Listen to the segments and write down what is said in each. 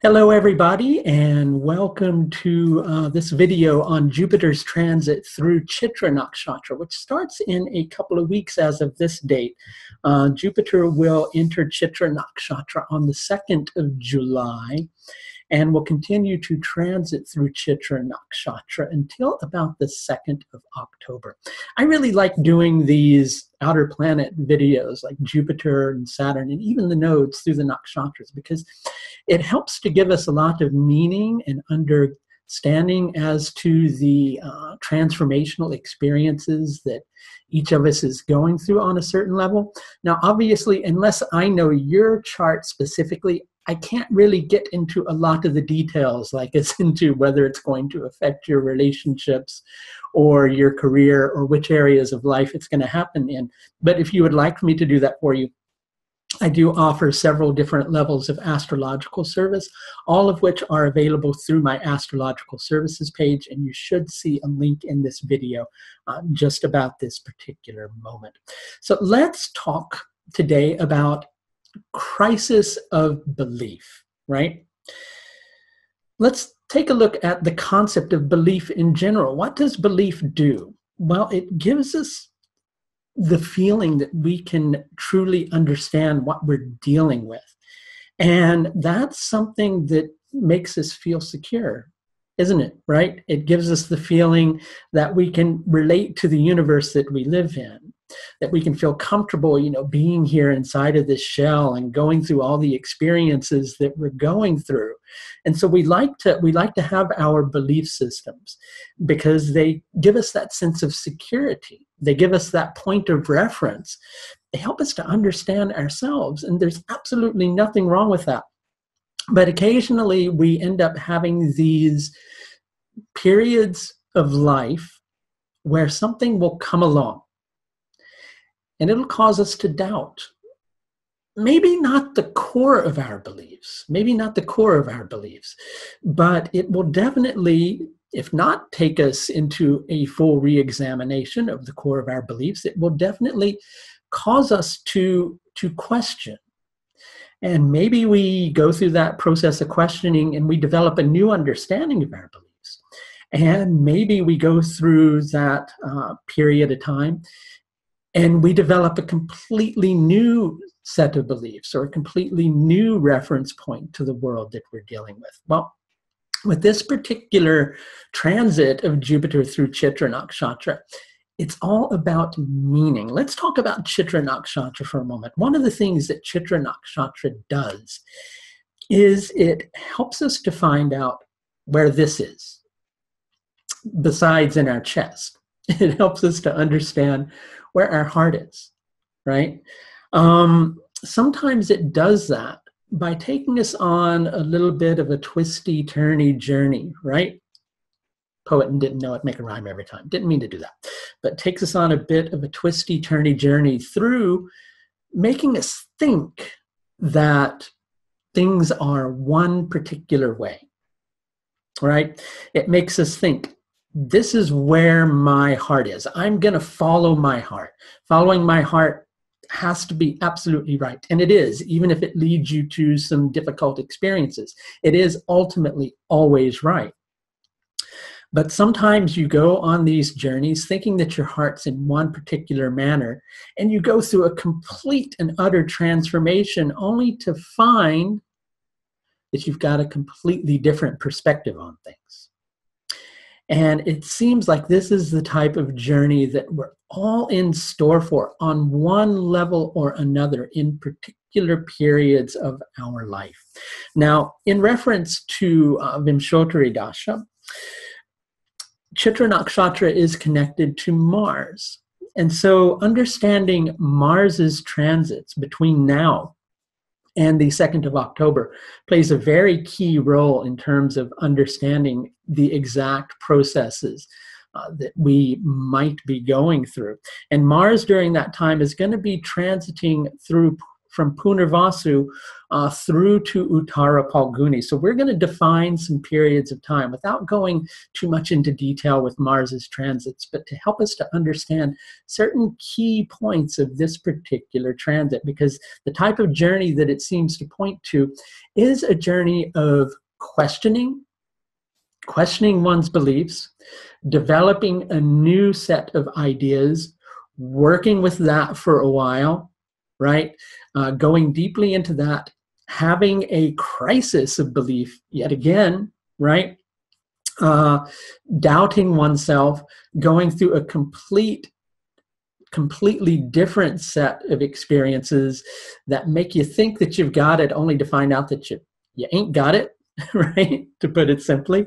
Hello, everybody, and welcome to this video on Jupiter's transit through Chitra Nakshatra, which starts in a couple of weeks as of this date. Jupiter will enter Chitra Nakshatra on the 2nd of July and will continue to transit through Chitra Nakshatra until about the 2nd of October. I really like doing these outer planet videos like Jupiter and Saturn and even the nodes through the nakshatras because it helps to give us a lot of meaning and understanding as to the transformational experiences that each of us is going through on a certain level. Now, obviously, unless I know your chart specifically, I can't really get into a lot of the details, like it's into whether it's going to affect your relationships or your career or which areas of life it's going to happen in. But if you would like for me to do that for you, I do offer several different levels of astrological service, all of which are available through my astrological services page, and you should see a link in this video just about this particular moment. So let's talk today about crisis of belief, right? Let's take a look at the concept of belief in general. What does belief do? Well, it gives us the feeling that we can truly understand what we're dealing with. And that's something that makes us feel secure, isn't it, right? It gives us the feeling that we can relate to the universe that we live in, that we can feel comfortable, being here inside of this shell and going through all the experiences that we're going through. And so we like to have our belief systems because they give us that sense of security. They give us that point of reference. They help us to understand ourselves, and there's absolutely nothing wrong with that. But occasionally we end up having these periods of life where something will come along and it'll cause us to doubt. Maybe not the core of our beliefs, but it will definitely, if not take us into a full re-examination of the core of our beliefs, it will definitely cause us to question. And maybe we go through that process of questioning and we develop a new understanding of our beliefs. And maybe we go through that period of time and we develop a completely new set of beliefs or a completely new reference point to the world that we're dealing with. Well, with this particular transit of Jupiter through Chitra Nakshatra, it's all about meaning. Let's talk about Chitra Nakshatra for a moment. One of the things that Chitra Nakshatra does is it helps us to find out where this is, besides in our chest. It helps us to understand where our heart is, right? Sometimes it does that by taking us on a little bit of a twisty-turny journey, right? Poet and didn't know it, make a rhyme every time. Didn't mean to do that. But takes us on a bit of a twisty-turny journey through making us think that things are one particular way, right? It makes us think, this is where my heart is. I'm going to follow my heart. Following my heart has to be absolutely right. And it is, even if it leads you to some difficult experiences. It is ultimately always right. But sometimes you go on these journeys thinking that your heart's in one particular manner, and you go through a complete and utter transformation only to find that you've got a completely different perspective on things. And it seems like this is the type of journey that we're all in store for on one level or another in particular periods of our life. Now, in reference to Vimshottari Dasha, Chitra Nakshatra is connected to Mars. And so understanding Mars's transits between now and the 2nd of October plays a very key role in terms of understanding the exact processes that we might be going through. And Mars during that time is going to be transiting through from Punarvasu through to Uttara Palguni. So we're going to define some periods of time without going too much into detail with Mars's transits, but to help us to understand certain key points of this particular transit, because the type of journey that it seems to point to is a journey of questioning one's beliefs, developing a new set of ideas, working with that for a while, right? Going deeply into that, having a crisis of belief yet again, right? Doubting oneself, going through a completely different set of experiences that make you think that you've got it, only to find out that you ain't got it, right? To put it simply.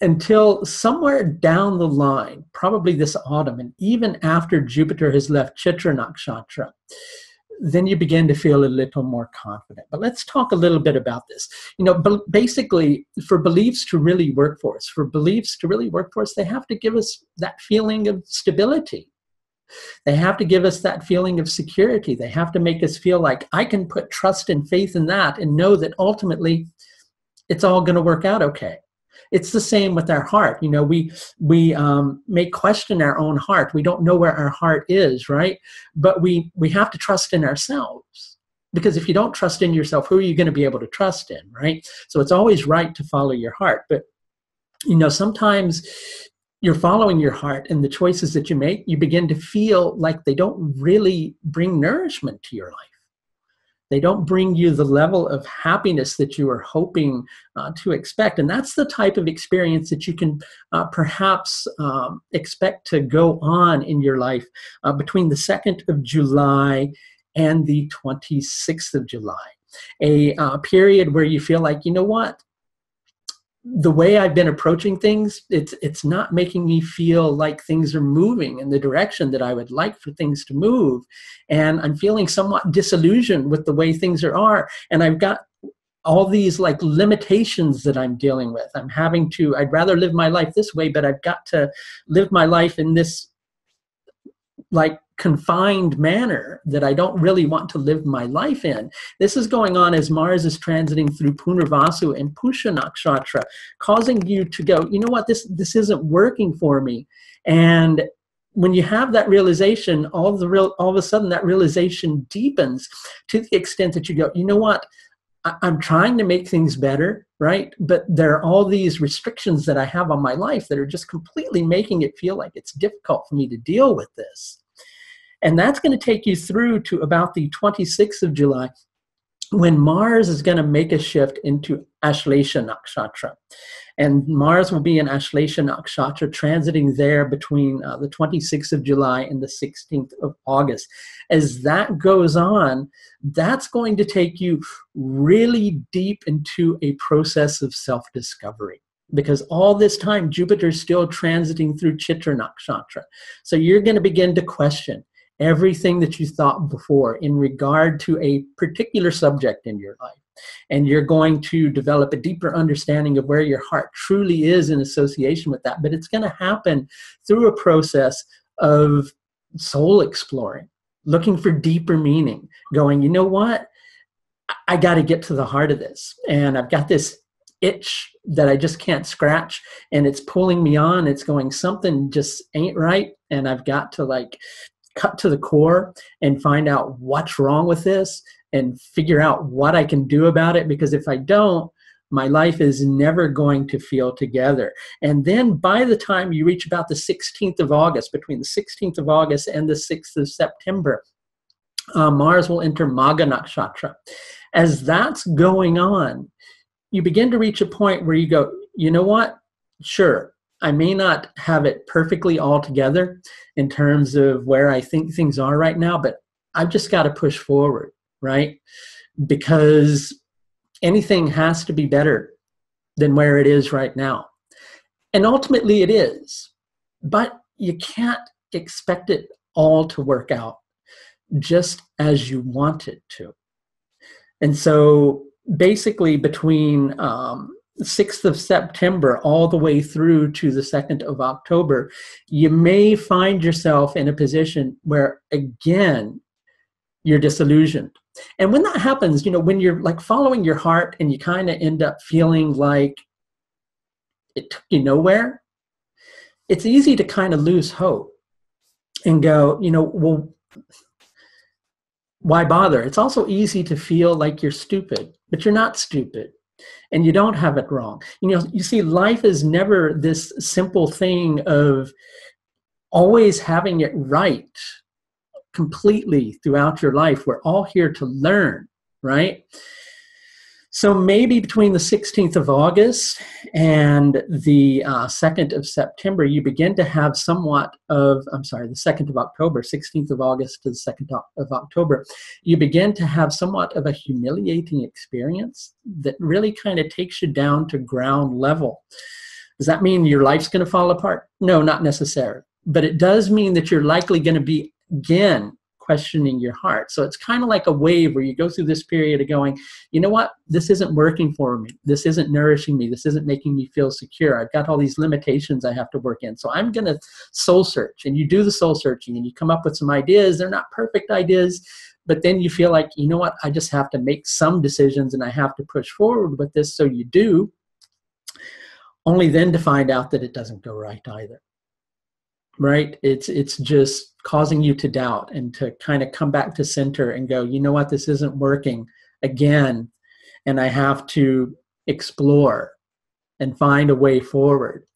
Until somewhere down the line, probably this autumn, and even after Jupiter has left Chitra Nakshatra, then you begin to feel a little more confident. But let's talk a little bit about this. You know, basically, for beliefs to really work for us, they have to give us that feeling of stability. They have to give us that feeling of security. They have to make us feel like I can put trust and faith in that and know that ultimately it's all going to work out okay. It's the same with our heart. You know, we may question our own heart. We don't know where our heart is, right? But we have to trust in ourselves. Because if you don't trust in yourself, who are you going to be able to trust in, right? So it's always right to follow your heart. But, you know, sometimes you're following your heart and the choices that you make, you begin to feel like they don't really bring nourishment to your life. They don't bring you the level of happiness that you are hoping to expect. And that's the type of experience that you can perhaps expect to go on in your life between the 2nd of July and the 26th of July. A period where you feel like, you know what? The way I've been approaching things, it's not making me feel like things are moving in the direction that I would like for things to move. And I'm feeling somewhat disillusioned with the way things are. And I've got all these like limitations that I'm dealing with. I'd rather live my life this way, but I've got to live my life in this like confined manner that I don't really want to live my life in. This is going on as Mars is transiting through Punarvasu and Pusha Nakshatra, causing you to go, you know what, this isn't working for me. And when you have that realization, all of a sudden that realization deepens to the extent that you go, you know what, I'm trying to make things better, right? But there are all these restrictions that I have on my life that are just completely making it feel like it's difficult for me to deal with this. And that's going to take you through to about the 26th of July, when Mars is going to make a shift into Ashadha Nakshatra. And Mars will be in Ashadha Nakshatra, transiting there between the 26th of July and the 16th of August. As that goes on, that's going to take you really deep into a process of self-discovery. Because all this time, Jupiter's still transiting through Chitra Nakshatra. So you're going to begin to question everything that you thought before in regard to a particular subject in your life. And you're going to develop a deeper understanding of where your heart truly is in association with that. But it's going to happen through a process of soul exploring, looking for deeper meaning, going, you know what? I got to get to the heart of this. And I've got this itch that I just can't scratch, and it's pulling me on. It's going, something just ain't right. And I've got to like cut to the core and find out what's wrong with this and figure out what I can do about it. Because if I don't, my life is never going to feel together. And then by the time you reach about the 16th of August, between the 16th of August and the 6th of September, Mars will enter Magha Nakshatra. As that's going on, you begin to reach a point where you go, you know what? Sure, I may not have it perfectly all together in terms of where I think things are right now, but I've just got to push forward, right? Because anything has to be better than where it is right now. And ultimately it is, but you can't expect it all to work out just as you want it to. And so basically between 6th of September all the way through to the 2nd of October, you may find yourself in a position where, again, you're disillusioned, And when that happens, when you're like following your heart and you kind of end up feeling like it took you nowhere, it's easy to kind of lose hope and go, well, why bother? It's also easy to feel like you're stupid, but you're not stupid and you don't have it wrong. You see, life is never this simple thing of always having it right completely throughout your life. We're all here to learn, right? So maybe between the 16th of August and the 2nd of September, you begin to have somewhat of, the 2nd of October, 16th of August to the 2nd of October, you begin to have somewhat of a humiliating experience that really kind of takes you down to ground level. Does that mean your life's going to fall apart? No, not necessarily. But it does mean that you're likely going to be, again, questioning your heart. So it's kind of like a wave where you go through this period of going, you know what, this isn't working for me. This isn't nourishing me. This isn't making me feel secure. I've got all these limitations I have to work in. So I'm going to soul search. And you do the soul searching and you come up with some ideas. They're not perfect ideas, but then you feel like, you know what, I just have to make some decisions and I have to push forward with this. So you do, only then to find out that it doesn't go right either. Right? It's just causing you to doubt and to kind of come back to center and go, you know what, this isn't working again. And I have to explore and find a way forward.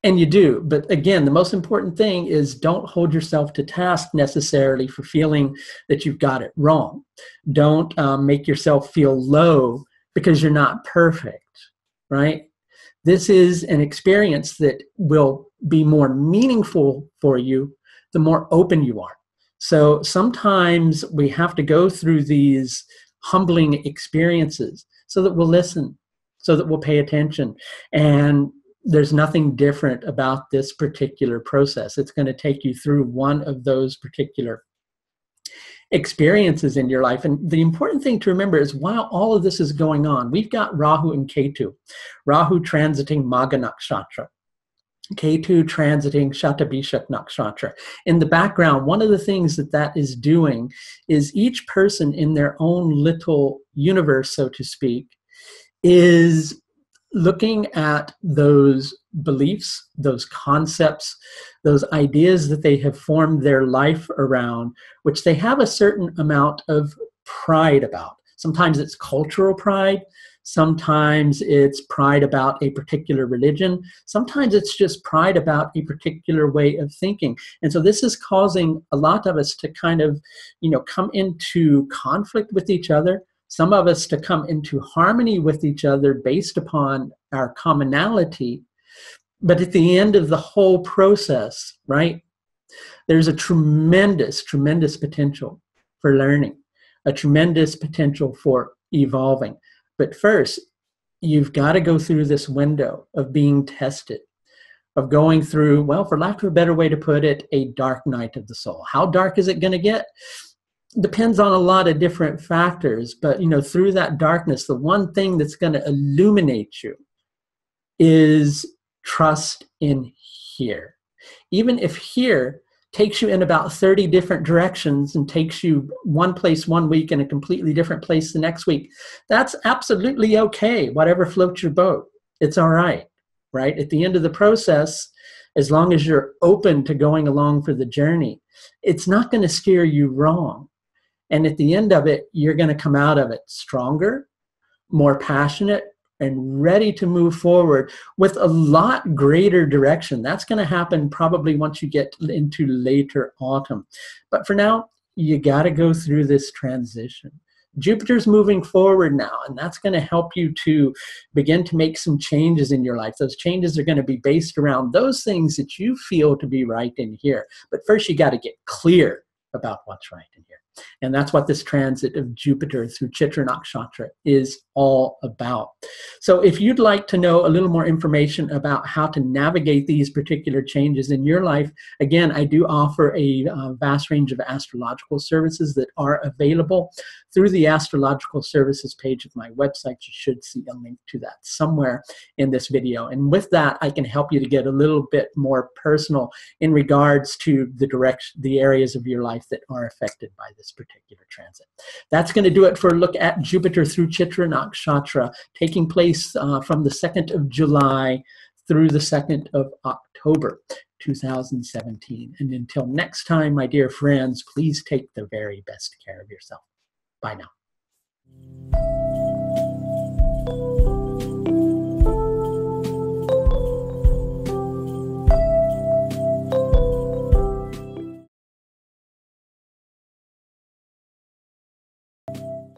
And you do. But again, the most important thing is don't hold yourself to task necessarily for feeling that you've got it wrong. Don't make yourself feel low because you're not perfect, right? This is an experience that will be more meaningful for you the more open you are. So sometimes we have to go through these humbling experiences so that we'll listen, so that we'll pay attention. And there's nothing different about this particular process. It's going to take you through one of those particular experiences in your life. And the important thing to remember is while all of this is going on, we've got Rahu and Ketu. Rahu transiting Magha Nakshatra. Ketu transiting Shatabhishak Nakshatra. In the background, one of the things that is doing is each person in their own little universe, so to speak, is looking at those beliefs, those concepts, those ideas that they have formed their life around, which they have a certain amount of pride about. Sometimes it's cultural pride. Sometimes it's pride about a particular religion. Sometimes it's just pride about a particular way of thinking. And so this is causing a lot of us to kind of, come into conflict with each other. Some of us to come into harmony with each other based upon our commonality. But at the end of the whole process, right, there's a tremendous, tremendous potential for learning, a tremendous potential for evolving. But first, you've got to go through this window of being tested, of going through, well, for lack of a better way to put it, a dark night of the soul. How dark is it going to get? Depends on a lot of different factors, but through that darkness, the one thing that's going to illuminate you is trust in here. Even if here takes you in about 30 different directions and takes you one place one week and a completely different place the next week, that's absolutely okay. Whatever floats your boat, it's all right, right? At the end of the process, as long as you're open to going along for the journey, it's not going to steer you wrong. And at the end of it, you're going to come out of it stronger, more passionate, and ready to move forward with a lot greater direction. That's going to happen probably once you get into later autumn. But for now, you got to go through this transition. Jupiter's moving forward now, and that's going to help you to begin to make some changes in your life. Those changes are going to be based around those things that you feel to be right in here. But first, you got to get clear about what's right in here. And that's what this transit of Jupiter through Chitra Nakshatra is all about. So if you'd like to know a little more information about how to navigate these particular changes in your life, again, I do offer a vast range of astrological services that are available through the astrological services page of my website. You should see a link to that somewhere in this video. And with that, I can help you to get a little bit more personal in regards to the areas of your life that are affected by this this particular transit. That's going to do it for a look at Jupiter through Chitra Nakshatra, taking place from the 2nd of July through the 2nd of October 2017. And until next time, my dear friends, please take the very best care of yourself. Bye now.